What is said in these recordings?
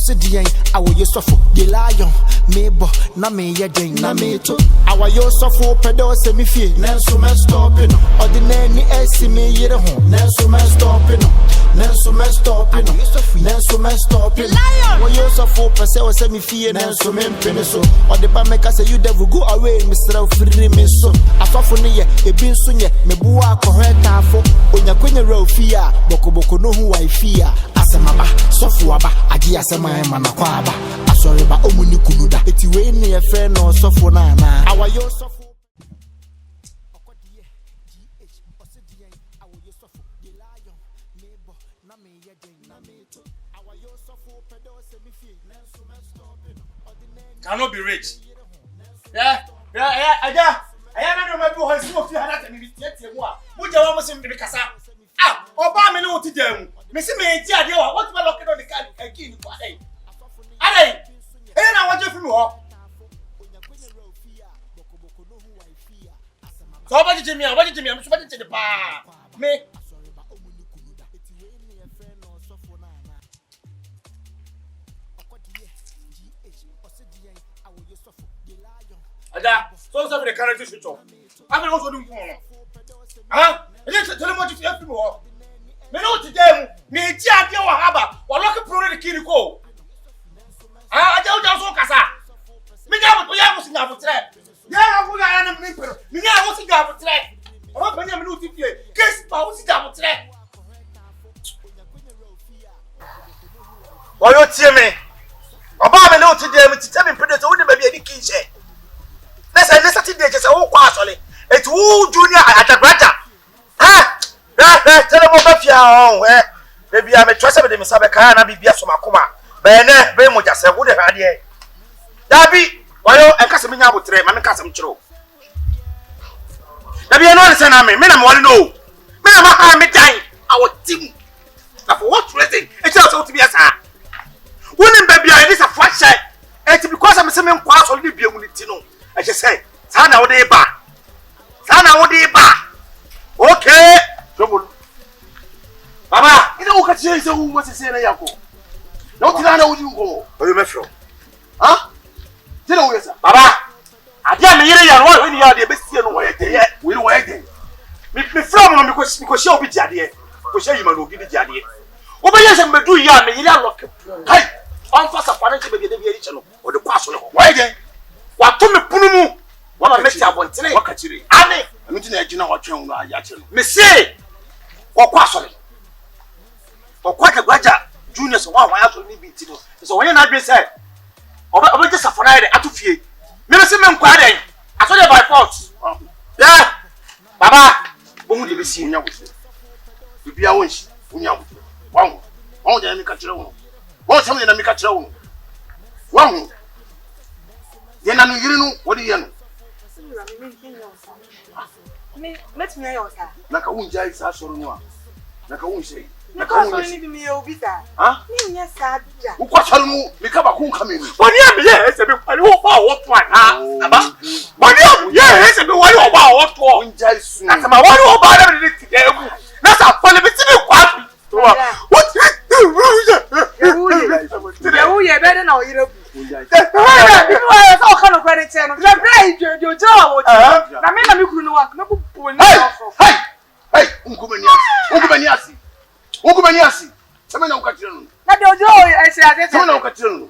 Osidian, I will use of the lion, Mabo, Name Yadin, Nameto. Our use of pedo semi fee, Nelson man stopping, ordinary estimate yet home, Nelson man stopping, Nelson man stopping, Nelson man stopping. Lion, we use of 4% semi fee, Nelson man peniso, or the Bamaka say you devil go away, Mr. Free Misso. A sophony, a bin sunye, Mebua, correct for Onyaquina Rofia, Bokoboko no who I fear. Asamaba, Sofuaba, Agia Sama Manakwaba, Asoriba Omunikunuda, it's way near friend or Sofona. Our Yosef. Cannot be rich. Yeah, Aja. I don't know how to feel that and yet you are. Would you almost seem to be Cassa? Ah, Obama know to them. Missy me, what my looking on the car? I can't for hey. Hey, I want you from walk. So, what did you mean? What did you mean? I'm supposed to the bar. Me. Ada, so for the current switch off. I'm also doing for huh? Let's tell them what you feel for. Me know to them, me tia dia wa haba, wa lock pro the kiri ko. Ah, aja o so kasa. Me nya mo ya mo singa bo tre. Ya go ya na me pero. Me nya mo singa bo tre. O ba nya me no ti fie. Case pa o singa bo tre. Wa yo tie me. Oba me no ti dem ti tell me predator wo ni ba bi ani kinche. Let's say just all quasole. It's who junior at the brother. Ah, tell them about your maybe I'm a trust of the Misabaka and be a Somakuma. Bene, Bemoja said, would have had ye. Dabi, while I Casamina would trade, and Casam Tro. Dabi, I know the same. I mean, I want to know. I'm a dying our team. Now, for what reason? It's also to be a son. Wouldn't baby, it is a flash shot. It's because I'm a semi quas only be a unitino. I just say, Sana would ba. Sana would ba. Okay. Trouble. Baba, you know what you say? Who was saying? Yako. No, Tirana would you go? Or you metro? Huh? You know, yes, Baba. I tell me, you're when you are the best year away. We'll wait. Me from because she'll be Jaddy. Because you will give it Jaddy. Over yes, and do ya me, you look. Hey, I'm fast a financial deviation or the passion. Why then? What to me punumu? What I make you want today? What catch you? Ane, I'm not you know what you are yachting. Me say, or quasole. Or quite a graduate, juniors, one why actually be Tito. So when I be said, or just a Friday at 2 feet. Minister Quaddy, I saw you by force. Yeah, Baba, won't you be seen now with you? You be a wish, when you want one, the Mikachero. What's something that Mikachero? One. Then I know you know what do you know? Let me know, sir. Like a wound, Jay, Sassonia. Like a wound, say. Like a wound, leave me over, sir. Huh? Yes, sir. Who watch her move? Become a coon coming. But yes, I know what one. But yes, I know what one. That's my one about it today. That's a funny bit of what? You better know you. All kind of credit channel. Your job. I mean, you couldn't work. No, hey, Ungumaniasi. Some no catching. Not your joy, I said. Some no catching.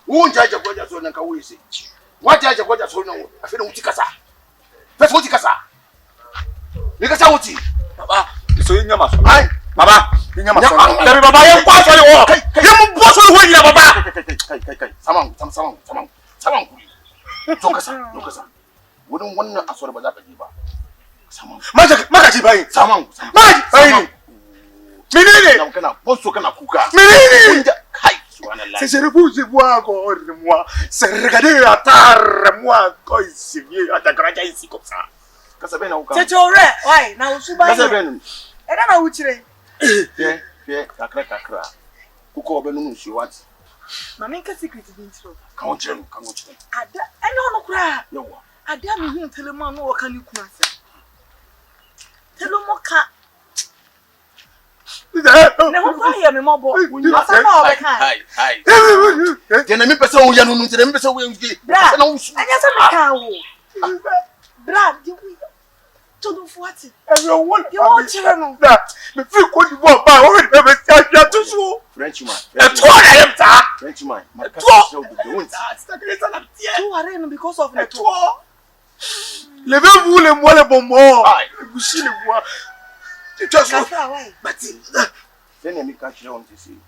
Won't judge a gorgeous one and Kawisi. What judge a gorgeous one? I feel Uticasa. That's what Ticasa. Because I would see. Baba, so in your mouth. I, Baba, in your mouth. Baba, you're quite on the walk. You must win your Baba. Someone. Tokasa. Wouldn't want to answer about that. Someone. Magaji, someone. Magaji. Minini, não kana, posso kana kuka. Minini, kai, suana lá. Se rebuze boa agora, moi. Se regarder a terre, moi, coisa, até graja esse coisa. Casa bem não, cara. Se chore, vai, na usuba. Casa bem. Era na uchire. Kakra. Kuko benu nshi what? Mami ka secret dintro. Kan o chire. Ada, eno no kura. Yawa. Ada me hu telemo no wo ka ni kuna sa. Telemo ka Ne ho pa ye me mobo. Asa na o be kan. Hi. Then me pese wo ya no nti me pese wo engi. Na wo su. Anya se me kan wo. Bra, di wi. Todo fuati. Everyone want You want to that. Me feel cold the boy ba o me be tia to so. Frenchman. Frenchman. My pastor the won't. You are in because of the Toi. Levez-vous les mois les bonbons. Bouchez les bois. Tu te sens. But then me catch you on to see.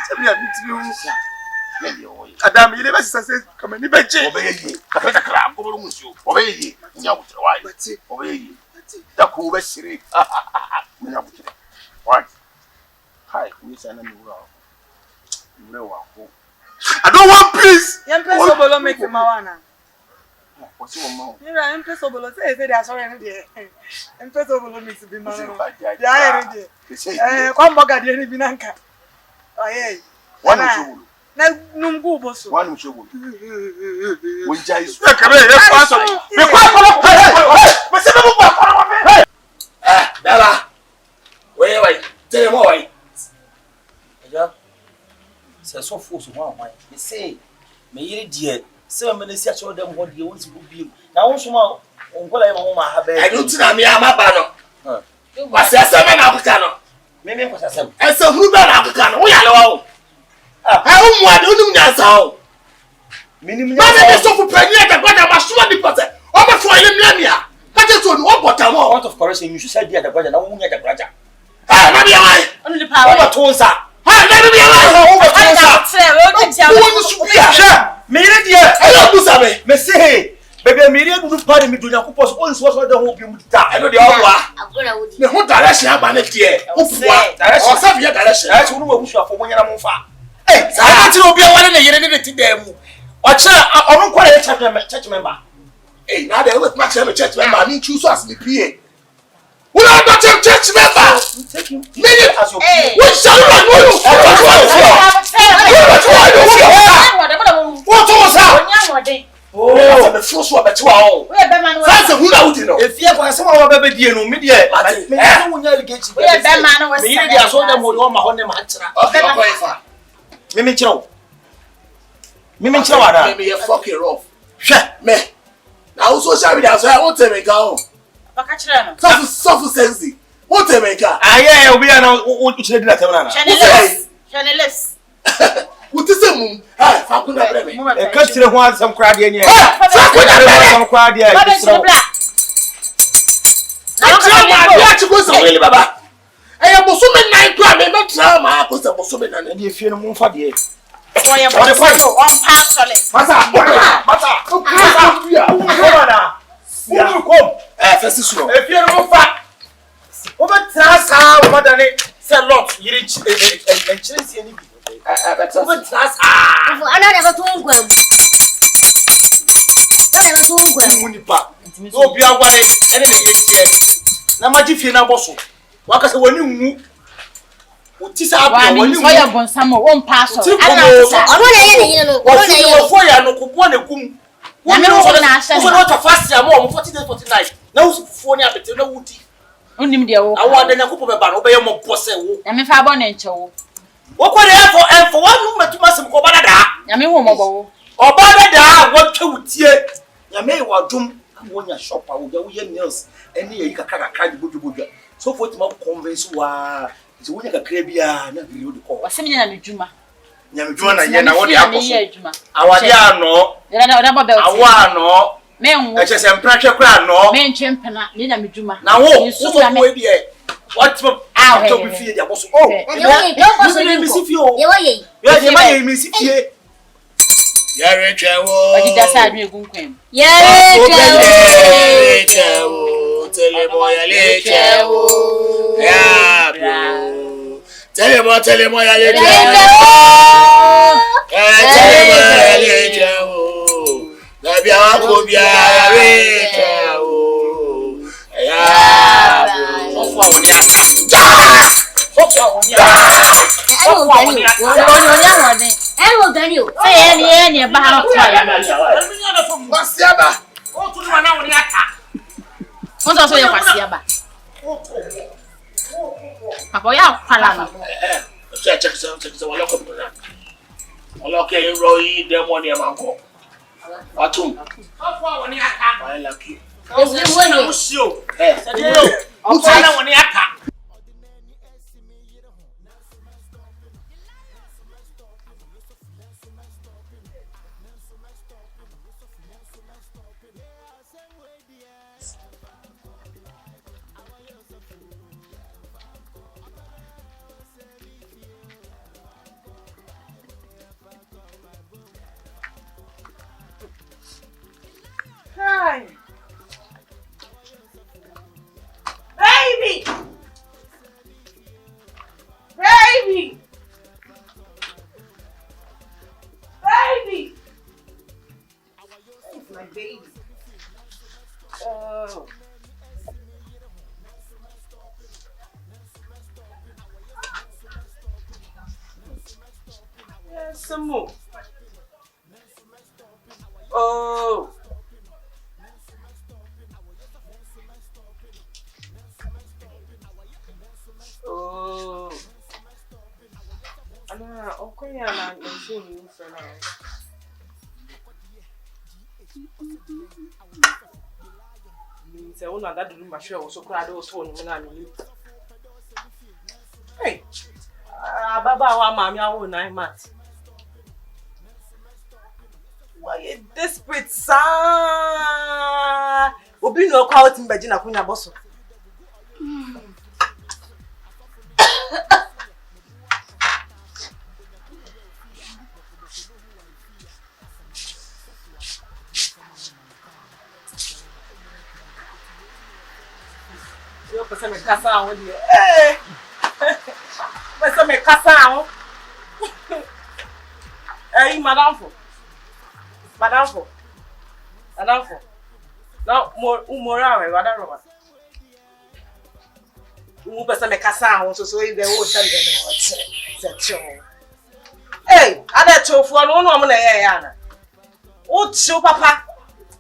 C'est bien habitué. Maybe away. Adam, il est pas ça c'est comme ni benche. Obey. Kapeta kra ko mu nsu. Obey. Nya wutre why. Obey. Da ko be sire. Nya wutre. What? Hi, we say na me wura. I don't want peace. Yam peso bolo make mawana. What's your mouth? Mira, yam peso bolo say they are sorry no dey. Yam peso bolo mix bi mawana. Ya ere dey. Kwa mboga dey ni binanka. Oye. One show. Na numgu boso. One show. We jai. Come here, let's pass on. Me kwa. Hey. Me se me kwa. Hey. Bella. Wait. Tell me why. Yeah. So force one why. You say me yiri die. Say me nesi a show them what dey want to be. Na won so ma onkola e ma ha ba. I don't think me amaba no. Wasi asema na Africa no. Me ko asem. Ese huru ba na Africa no. Wo ya le wa wo. Ha wo mu ade onum nyansa wo. Minim nyansa. Ba me so fu pani e da gwada ma so di pose. O be fo ile mlamia. Ka te so ni wo bota mo. Out of correction you should say dia da gwada na wo nya da gwada. Ah, na bia wai. Onu the power. Over to nsa. Ha, na bia wai. Over to nsa. Wo ni su bia. Sha. Me yiri die. Ayo busa me. Me say bebe me yiri dudu pa de me dunya ko pos on so da ho bi mu ta. I know the all ne ho direction aba ne tie. Opua. Direction. O sa bia direction. Direction no wa busu afo mo nyana mo fa. Sa ati obi awale ne yere ne ti da mu. O cha onu kwara e church member. Now they always match them church member. I mean, choose us the PA. We are not a church member. Take you. Meaning, as your Hey. we shall not know you. What was that? Oh, the first one, but 2 hours. That's a good out, you know. If you have some of our baby, no media, me no one get you. Me dey so dem wo ma ho ne ma tira. Okay, okay, fine. Me chiro ada. Let me fucking rough. Hwe. Me. Now social media so I won't tell me go. Baka kire no. Suffer sense. Won't tell me go. Aye, obi na wo chire dina tem na. Chaneless. What is it? Ah, fakuna brebe. E ka chire ho asem kra de ni. Fakuna brebe. Asem kra de. Baba chire bra. Na try ma to go so wele baba. Eye bosume nan to me na try ma ko se bosume nan. E dey fie no mo fa de. Boy, on pass solid. Masa. Who come? First sure. E fie no mo fa. Wo be tra sa wo da ne se lot yiri e chire sie ni bi. Wo be tra sa. Ana never to ngwam. Na never to ngwam. Mu nipa. No bi agware ene ne ye chire. Na maji fie na boso. Waka se wani nwu. Oti sa abia wani nwu. Oya bonsamo on pass solid. Ono na ye ne no. Ono na ye. Wo fo ya no ko bo na kum. Na me wo na ahye. Wo no ta fast ya mo 40 days 49. Na wo fo ni abete na wuti. Onim de wo. Awo da nyakopo be ba no be ye mo pose wo. Na me fa bo na nche wo. Wo ko de enfo wanu matuma sem ko ba da. Na me wo mo bo wo. Oba da wo twa wutie. Ya me wa dum wonya shop awo ya wo ye nails ene ye kakaka di bodwo. So for tuma convince wa. So wonya kakra bia na bi wo de ko. Wasem nya na medjuma. Nyamedwuma na ye na wo de akoso. Medjuma. Awade ano. Na bo belt. Awa ano. Me nwo. E chese mpratwe kra ano. Me nche mpena, me na medjuma. Na wo so we de what to be fie dia boso. Oh. Me si fie o. Ye wa ye. Ye ma ye me si fie. Yare chewo. Odi da sa adwe gunkwem. Ye chewo. Telemo ya le chewo. Ya bro. Telemo ya le chewo. Telemo ya le chewo. Na bia wa ko bia ya le chewo. Ya bro. So far oni aka. So far oni aka. Eno Daniel. Say any ba ha kwa ya. Wasiaba. O tu ni na oni aka. Wọ́n sọ sọ yẹ kwasi aba. Papa, ya kwala. Check wala ko pura. Wala ke roi dem woni amanko. Atum. Afọ woni aka. Why lucky? Esi woni. Usio. Eh. Afọ woni aka. Hi. Baby. Baby. Baby. It's my baby. Oh. Yes, some more. Oh. Oh. Ana, okonya na nse ni so na. Nse una da dulu ma hwe wo so kura de wo so ni na mi. Hey. Baba wa mami awo na mat. Why you desperate sa? Obi no kwa otin beji na kunya boso. Yo pesa me kasa awon di. Eh. Pesa me kasa awon. Eh, madam fo. Now umora we wada roba. Pesa me kasa awon so e be wo tell them what. Hey, ada chofo no no mo na ye ya na. O chi papa.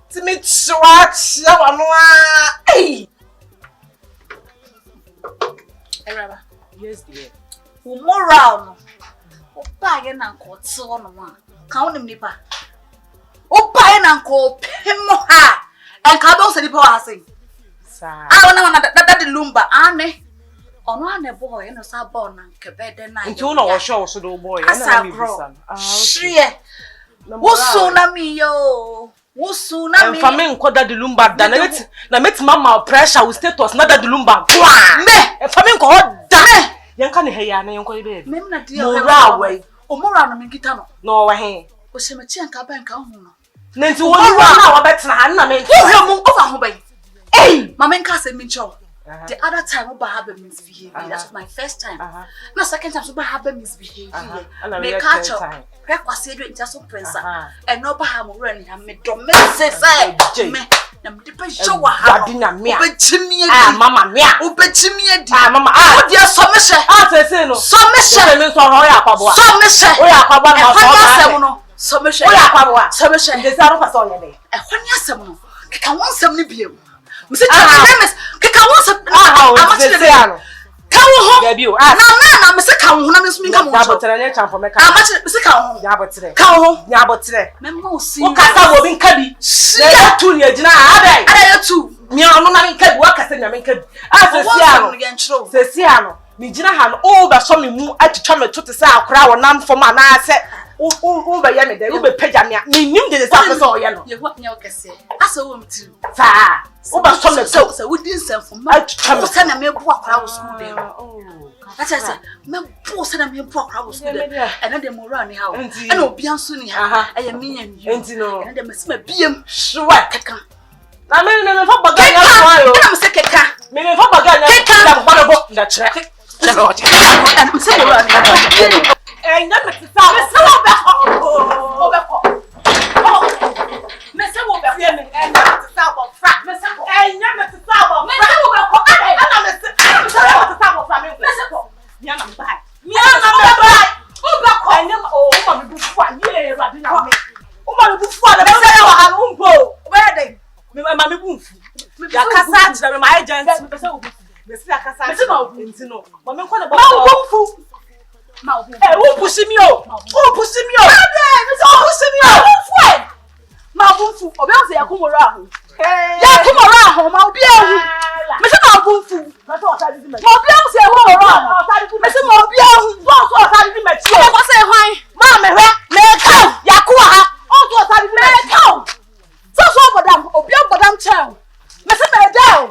Ti me chwa chia wa no a. Hey. Eraba. Yes dear. Moral. Opa ye na nko tse wo no a. Ka wonim nipa. Opa ye na nko pemo ha. En ka be o se nipa wa hasen. Sa. Wona da lumba ane. Ono ane boy ye no sa ball na nkebede na. Nti wo na wo show so do boy na mi bisa. Shrie. Wosu na mi yo. Wosu na mi. En fami nkoda de lumba da na meti mama pressure with status na da de lumba. Me. En fami nko da. Yanka ne heya na yanko ibe. Mem na dia Moral we. O moral no mingita no. No wa he. O se me chi anka ba nka hu no. Nti wo na wa betena han na me. Wo he mu over ho ban. Hey, mama nka se me ncho. The other time Oba have misbehaved. That's my first time. No, second time Oba have misbehaved. Me catch up. Request do into some prince. And Oba have run him me domestic say me. Na me depend show wa ha. Obechimi edi. Mama mia. Obechimi edi. Mama O dia so me hye. Say no. So me hye. Me so ho ya kwabo. So me hye. O ya kwabo na so asem no. So me hye. O ya kwabo. So me hye. Ndesi aro fa so ye dey. Ehwani asem no. Keka won asem ni biem. Mse James keka won asem. Say ano. Kawo Gabi o. Na me se kawo na me so mi ka mo. Jabotere nya chamfo me ka. Amachi me se kawo. Jabotere. Kawo. Jabotere. Me mo si. O kasa wo bi nka bi. Na tu ni agina adai. Ada ya tu. Mi anu na nka bi wa kasa nya me nka bi. Sesi ano. Mi gina ha no o ba so me mu atwitwa me to te se akora wo nam fo ma na se o ba ye me dey o be pagya me me nim de sa so ye no. Ye ho nya o kese. Asa wo mti. Sa. O ba so me so we din senfo ma. O se na me bu akora wo school dem. Acha se me bu se na me bu akora wo school dem. E na dem ora ni ha o. E na obi anso ni ha. E ye me nya ni. Enti no. E na dem se ma biem. Sure. Keka. Na me fa baga nya so ayo. Na me se keka. Me fa baga nya. Keka ba bo nda chere. Chega o chega. Me se ora ni ha. Nya me se sa. Me se wo be ho. O be ho. Me se wo be ho. Me se sa bo fra. Me se ko. Nya me se sa bo. Me se wo be ho. Ana me se. Me se wo sa bo fra me. Me se ko. Nya na me bai. Nya na me bai. O be ko. Nya o ma me bu fu an ye ra di na me. O ma me bu fu an. Me se wo ha no mpo. Where dey? Me ma me bu fu. Ya kasa tira me my agent. Me se wo Besi akasa. Besi ma wo ntino. Mo me nkwa na Ma wo bomfu. Ma wo. Eh, wo pusi mi o. Wo pusi mi o. Mi so pusi mi o. Bomfu. Ma bomfu. Obi o se yakumoro aho. Yakumoro aho ma obi ehu. Me se ma bomfu. Ma so osa di me. Ma obi o se yakumoro aho. Me se ma obi ehu. So osa di me chi o. Ko se hwan. Ma me hwe. Me ka. Yakuwa ha. O so osa di me ka. So bodam. Obi o bodam chen. Me se me down.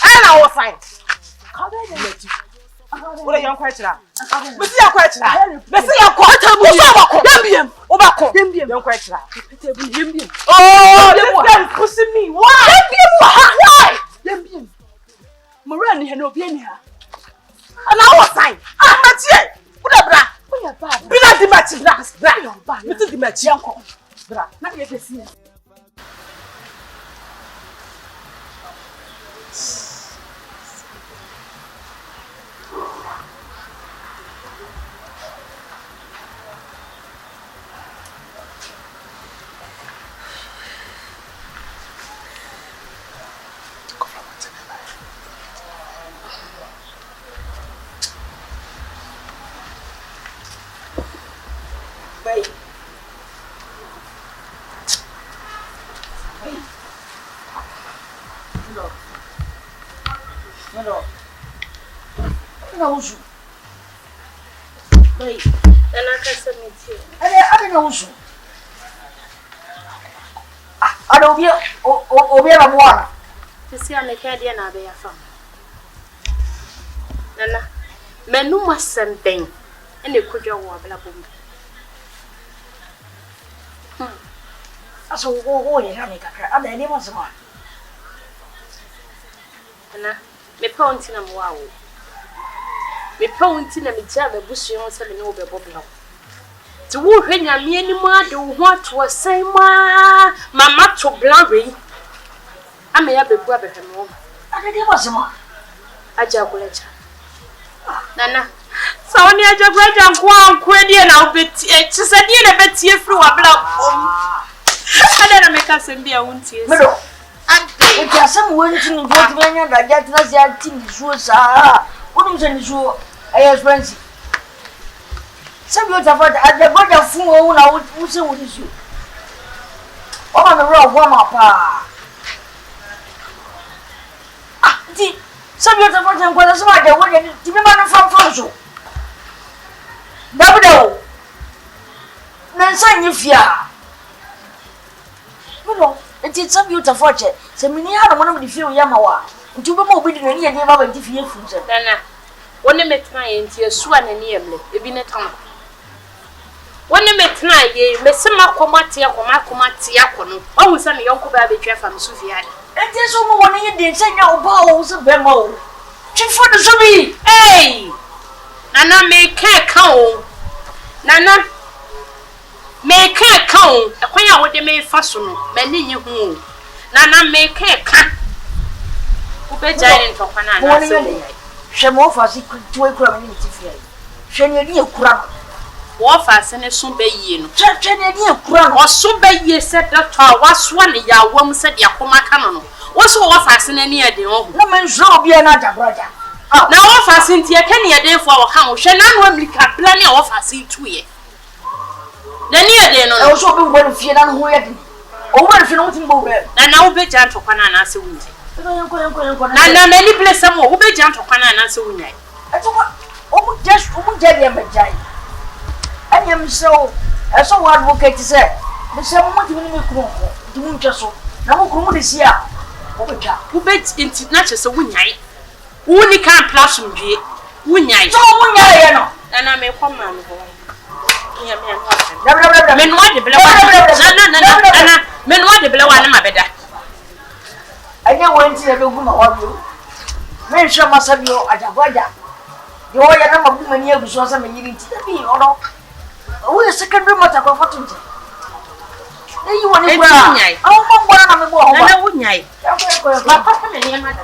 I was fine. What are you quite now? Miss you quite now. Miss you quite a Obako. Don't quite now. Oh, this guy is pushing me. Why? Why? Moran had no being here. And I was fine. I'm not here. What a bra. Be not the match. Bra. You took the match, uncle. Bra. Not yet to see. Usu. Wait, Nana kasa meti. I don't know. I don't hear a water. To see a mechanic and I fam. Nana, menu must something, and they could your wobble up. That's all go in Hanika, and then it was one. Nana, me pointing a wow. Me pointing a jam a bush on selling over Bob. To woo hang a me anymore, do what was say, Mamma to blurry. I may have a brother and home. I think it was one. A jagulator. Nana, so only a jagulator and one query and I'll bet it is a deal a bit here through a block. I don't make us and be a wound here. It has some winds in the water that get us that thing shoes. What was in shoe? I have friends. Some of the body of fool I would say what is you. On the road, warm up. Some of the body of what is matter when you demand from Fonso. Double. Then sign you fear. No, it is some beautiful fortune. Some many other one of the few Yamawa. To be more obedient and never interfere from them. Nana, when you met my into swan and nearly, a binet tongue. When you met my ye, Messima Comatia, Comatia, always some young baby from Sufia. And there's someone you didn't say no balls of Bemo. Chief for the Subi, hey! Nana make care count. Nana make care count. A queen would make fasten, mending you home. Nana make care count. Who be giant for Panana? She more for secret to a community fair. She need a crab. Warfast and a soon be ye. Church and a crab Or so be ye said that was one ya woman said Yakoma Canon. What's warfast in any idea? No man's job be another brother. Now warfast in Tia Kenny a day for our house. Shall not only can plan your warfast in 2 years. The near day no also be one fear and who had over if you don't think about it. And now be giant for Panana so windy. Nana many places some who be giant for Panana so windy. I told just tell you a giant. I am so I saw one advocate said, the same moment you need to so. Now, who is here? Who bet into natural so windy? Only can't plus him, windy. So, and I may come on. Men want the blow, men want the blow on my bed. I never went to the room of you. Men show must have you at a weather. You are a number of women here who saw some living to the bee, or no? Who is second room at a comforting? You want to go. Oh, one, I'm a boy. I wouldn't. My papa and your mother,